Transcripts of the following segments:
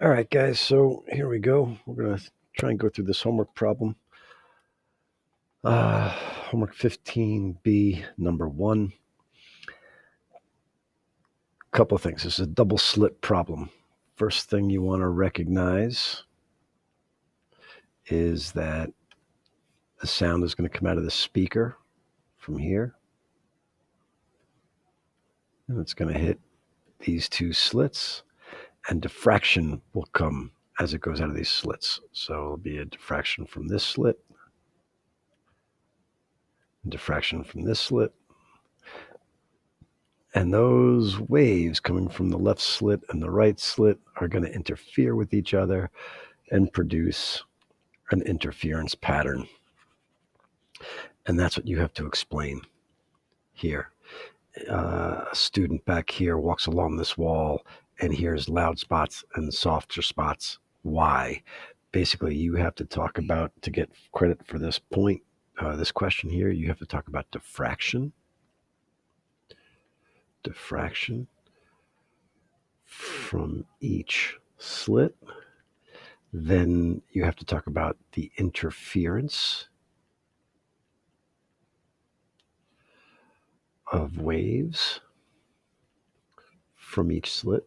All right, guys, so here we go. We're going to try and go through this homework problem. Homework 15B, number one. A couple of things. This is a double slit problem. First thing you want to recognize is that the sound is going to come out of the speaker from here, and it's going to hit these two slits, and diffraction will come as it goes out of these slits. So it'll be a diffraction from this slit, diffraction from this slit, and those waves coming from the left slit and the right slit are going to interfere with each other and produce an interference pattern. And that's what you have to explain here. A student back here walks along this wall and hears loud spots and softer spots. Why? Basically, you have to talk about, to get credit for this point, this question here, you have to talk about diffraction. Diffraction from each slit. Then you have to talk about the interference of waves from each slit.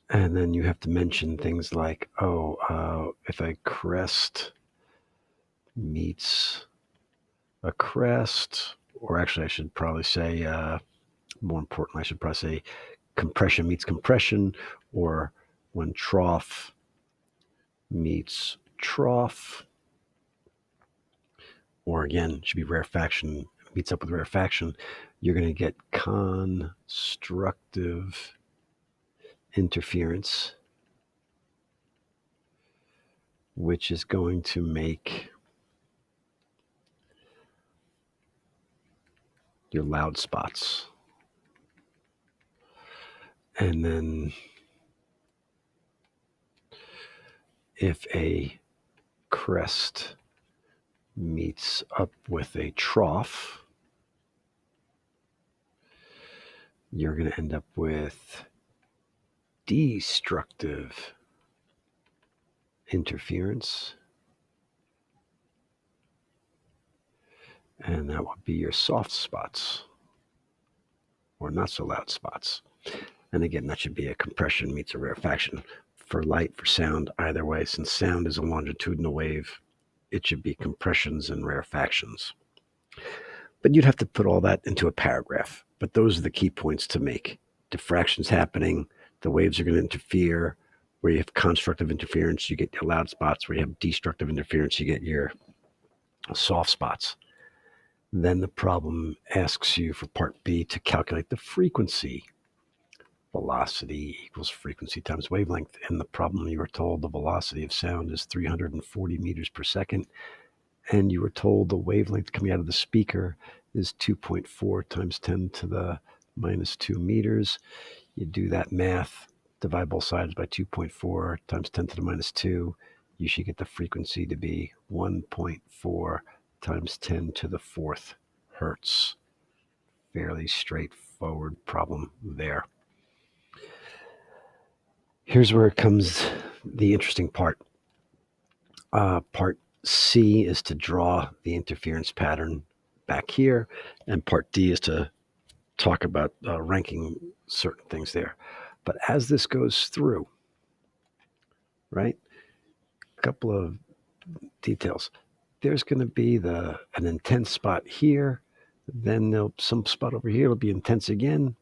And then you have to mention things like, if a crest meets a crest, or actually I should probably say, more importantly, I should probably say compression meets compression, or when trough meets trough, or again, it should be rarefaction meets up with rarefaction, you're going to get constructive interference, which is going to make your loud spots. And then if a crest meets up with a trough, you're going to end up with destructive interference. And that would be your soft spots, or not so loud spots. And again, that should be a compression meets a rarefaction. For light, for sound, either way, since sound is a longitudinal wave, it should be compressions and rarefactions. But you'd have to put all that into a paragraph. But those are the key points to make. Diffraction's happening, the waves are going to interfere. Where you have constructive interference, you get your loud spots. Where you have destructive interference, you get your soft spots. Then the problem asks you for part B to calculate the frequency. Velocity equals frequency times wavelength. In the problem, you were told the velocity of sound is 340 meters per second. And you were told the wavelength coming out of the speaker is 2.4 times 10 to the minus 2 meters. You do that math, divide both sides by 2.4 times 10 to the minus 2. You should get the frequency to be 1.4 times 10 to the fourth hertz. Fairly straightforward problem there. Here's where it comes the interesting part. Part C is to draw the interference pattern back here, and part D is to talk about ranking certain things there. But as this goes through, right, a couple of details. There's going to be an intense spot here, then some spot over here will be intense again,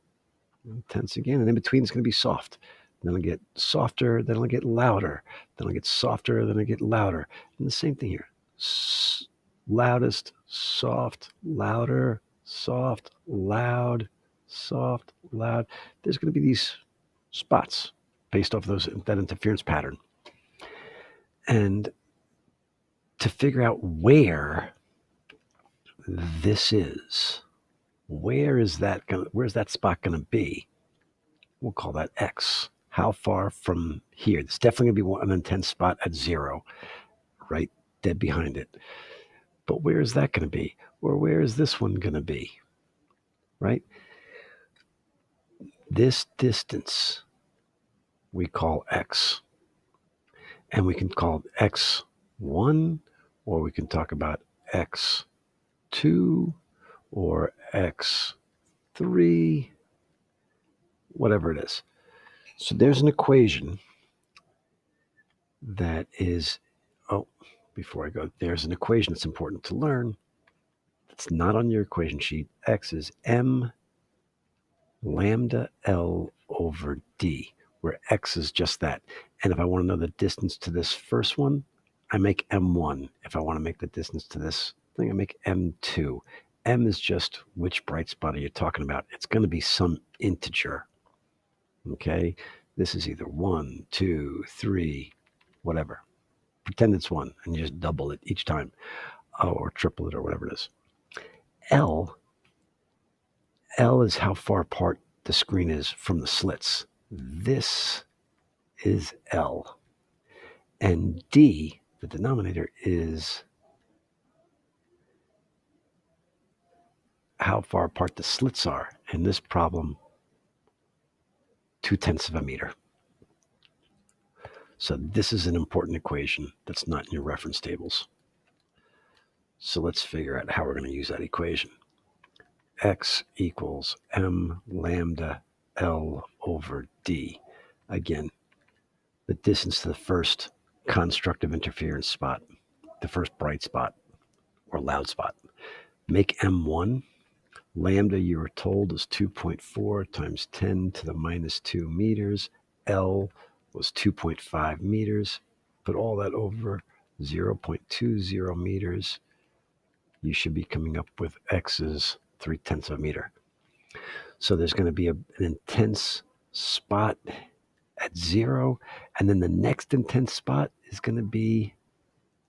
and in between it's going to be soft. Then it'll get softer, then it'll get louder, then it'll get softer, then it'll get louder. And the same thing here. Loudest, soft, louder, soft, loud, soft, loud. There's going to be these spots based off of that interference pattern. And to figure out where this is, where's that spot going to be? We'll call that X. How far from here? It's definitely going to be an intense spot at 0, right dead behind it. But where is that going to be? Or where is this one going to be? Right? This distance we call x. And we can call it x1, or we can talk about x2 or x3, whatever it is. So there's an equation that is, before I go, there's an equation that's important to learn. It's not on your equation sheet. X is m lambda L over D, where X is just that. And if I want to know the distance to this first one, I make M1. If I want to make the distance to this thing, I make M2. M is just which bright spot are you talking about? It's going to be some integer. Okay? This is either 1, 2, 3, whatever. Pretend it's 1 and you just double it each time, or triple it or whatever it is. L is how far apart the screen is from the slits. This is L. And D, the denominator, is how far apart the slits are. In this problem, 0.2 of a meter. So this is an important equation that's not in your reference tables. So let's figure out how we're going to use that equation. X equals m lambda L over D. Again, the distance to the first constructive interference spot, the first bright spot or loud spot. Make M1. Lambda, you were told, is 2.4 times 10 to the minus 2 meters. L was 2.5 meters. Put all that over 0.20 meters. You should be coming up with X's 0.3 of a meter. So there's going to be an intense spot at 0, and then the next intense spot is going to be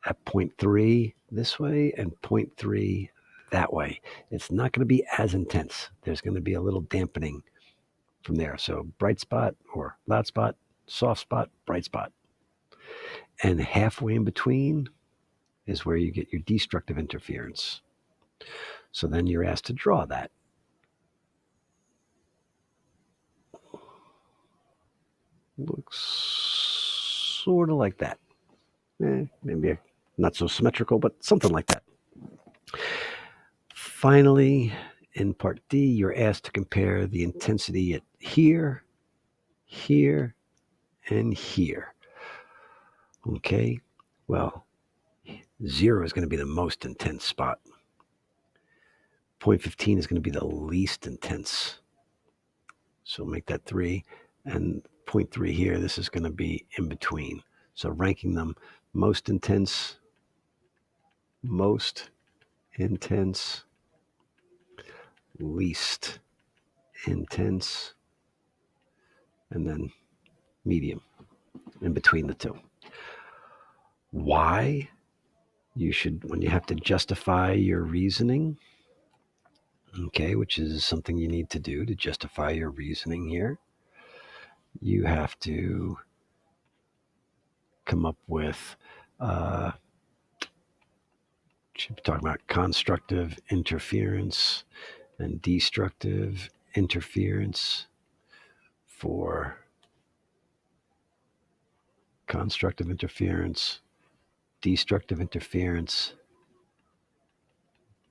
at 0.3 this way and 0.3 that way. It's not going to be as intense. There's going to be a little dampening from there. So bright spot or loud spot, soft spot, bright spot. And halfway in between is where you get your destructive interference. So then you're asked to draw that. Looks sort of like that. Maybe not so symmetrical, but something like that. Finally, in part D, you're asked to compare the intensity at here, here, and here. Okay, well, 0 is going to be the most intense spot. 0.15 is going to be the least intense. So make that 3. And 0.3 here, this is going to be in between. So ranking them most intense, least intense, and then medium in between the two. Why? You should, when you have to justify your reasoning, okay, which is something you need to do to justify your reasoning here, you have to come up with, should be talking about constructive interference and destructive interference for constructive interference, destructive interference,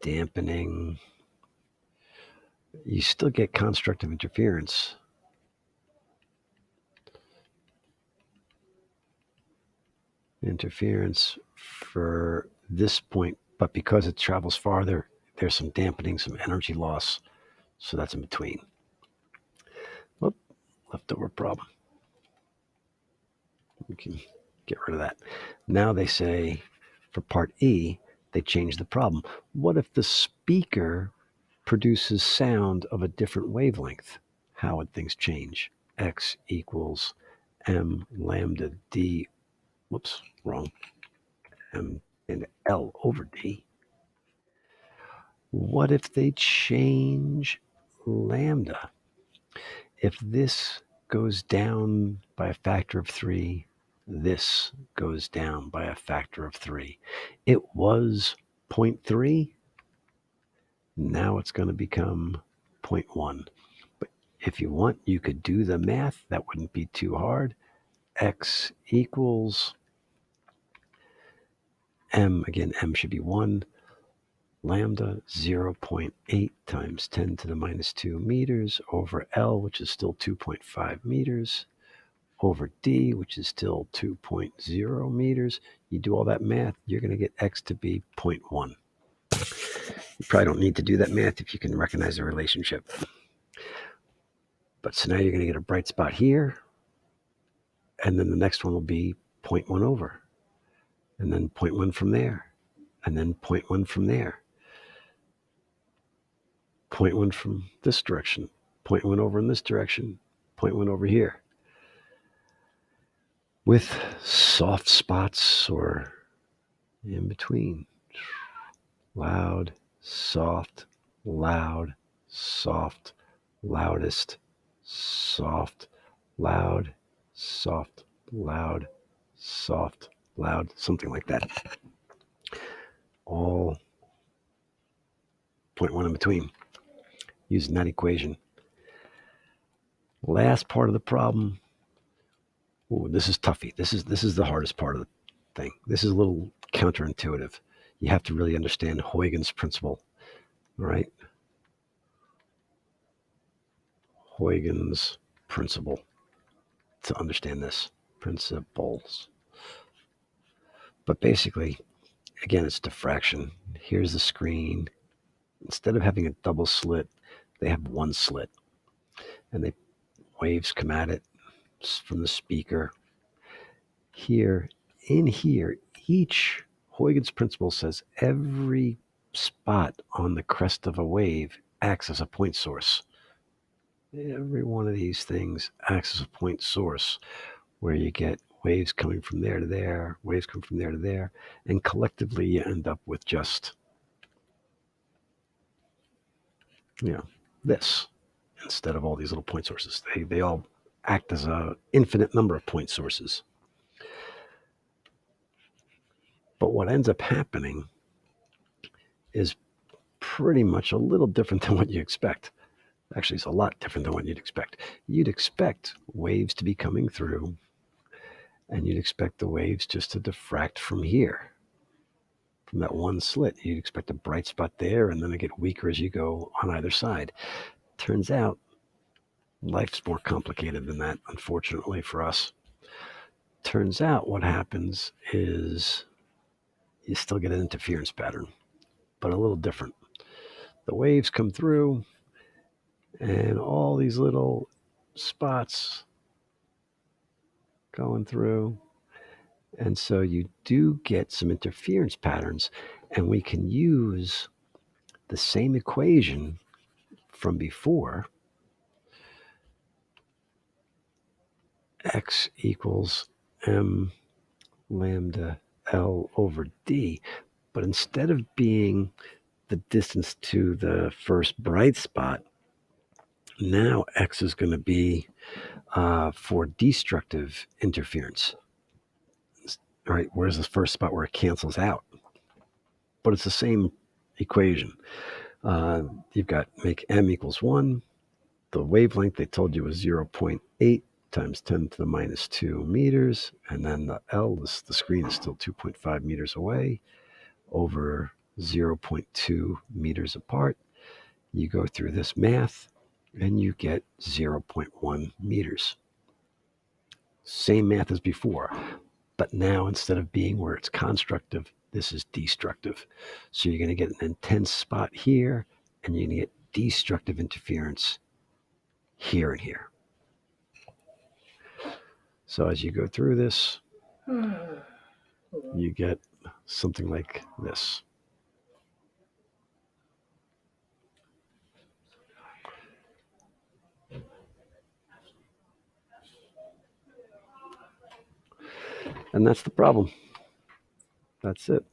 dampening. You still get constructive interference. Interference for this point, but because it travels farther, there's some dampening, some energy loss. So that's in between. Whoop, leftover problem. We can get rid of that. Now they say for part E, they change the problem. What if the speaker produces sound of a different wavelength? How would things change? X equals m lambda D, whoops, wrong, m and L over D. What if they change lambda? If this goes down by a factor of 3, this goes down by a factor of 3. It was 0.3. Now it's going to become 0.1. But if you want, you could do the math. That wouldn't be too hard. X equals m, again, m should be 1, lambda 0.8 times 10 to the minus 2 meters over L, which is still 2.5 meters, over D, which is still 2.0 meters. You do all that math, you're going to get X to be 0.1. You probably don't need to do that math if you can recognize the relationship. But so now you're going to get a bright spot here, and then the next one will be 0.1 over, and then 0.1 from there, and then 0.1 from there, 0.1 from this direction, 0.1 over in this direction, 0.1 over here. With soft spots or in between. Loud, soft, loud, soft, loudest, soft, loud, soft, loud, soft, loud, something like that. All 0.1 in between, using that equation. Last part of the problem. Ooh, this is toughy. This is the hardest part of the thing. This is a little counterintuitive. You have to really understand Huygens principle, right? Huygens principle to understand this. Principles. But basically, again, it's diffraction. Here's the screen. Instead of having a double slit, they have one slit. And waves come at it from the speaker. Here, in here, each Huygens principle says every spot on the crest of a wave acts as a point source. Every one of these things acts as a point source where you get waves coming from there to there, waves come from there to there, and collectively you end up with just, this instead of all these little point sources. They all act as an infinite number of point sources. But what ends up happening is pretty much a little different than what you expect. Actually, it's a lot different than what you'd expect. You'd expect waves to be coming through, and you'd expect the waves just to diffract from here, from that one slit. You'd expect a bright spot there, and then it get weaker as you go on either side. Turns out, life's more complicated than that, unfortunately for us. Turns out what happens is you still get an interference pattern, but a little different. The waves come through, and all these little spots going through. And so you do get some interference patterns, and we can use the same equation from before. X equals m lambda L over D. But instead of being the distance to the first bright spot, now X is going to be for destructive interference. All right, where's the first spot where it cancels out? But it's the same equation. You've got make m equals 1. The wavelength they told you was 0.8 times 10 to the minus 2 meters. And then the L, the screen is still 2.5 meters away, over 0.2 meters apart. You go through this math, and you get 0.1 meters. Same math as before, but now instead of being where it's constructive, this is destructive. So you're going to get an intense spot here, and you're going to get destructive interference here and here. So as you go through this, you get something like this. And that's the problem. That's it.